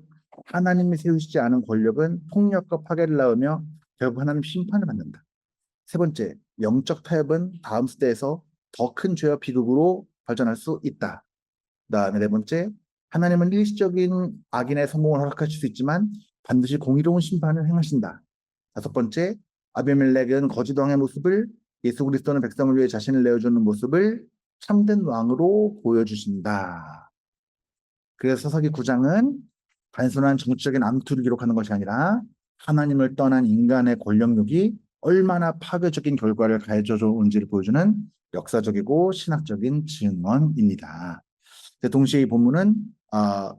하나님이 세우시지 않은 권력은 폭력과 파괴를 낳으며 결국 하나님 심판을 받는다. 세 번째, 영적 타협은 다음 세대에서 더 큰 죄와 비극으로 발전할 수 있다. 그다음에 네 번째, 하나님은 일시적인 악인의 성공을 허락하실 수 있지만 반드시 공의로운 심판을 행하신다. 다섯 번째, 아비멜렉은 거짓 왕의 모습을 예수 그리스도는 백성을 위해 자신을 내어주는 모습을 참된 왕으로 보여주신다. 그래서 사사기 9장은 단순한 정치적인 암투를 기록하는 것이 아니라 하나님을 떠난 인간의 권력욕이 얼마나 파괴적인 결과를 가져온지를 보여주는 역사적이고 신학적인 증언입니다. 동시에 이 본문은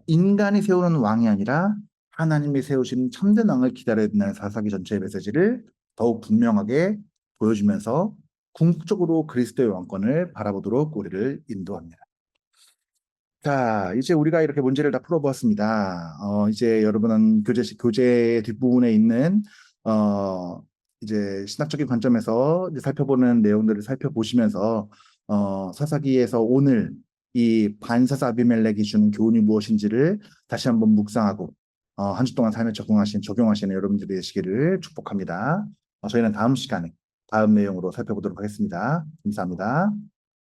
인간이 세우는 왕이 아니라 하나님이 세우신 참된 왕을 기다려야 된다는 사사기 전체의 메시지를 더욱 분명하게 보여주면서 궁극적으로 그리스도의 왕권을 바라보도록 우리를 인도합니다. 자, 이제 우리가 이렇게 문제를 다 풀어보았습니다. 이제 여러분은 교재의 뒷부분에 있는 이제 신학적인 관점에서 이제 살펴보는 내용들을 살펴보시면서 사사기에서 오늘 이 반사사 아비멜렉이 주는 교훈이 무엇인지를 다시 한번 묵상하고 한 주 동안 삶에 적용하시는 여러분들이 되시기를 축복합니다. 저희는 다음 시간에 다음 내용으로 살펴보도록 하겠습니다. 감사합니다.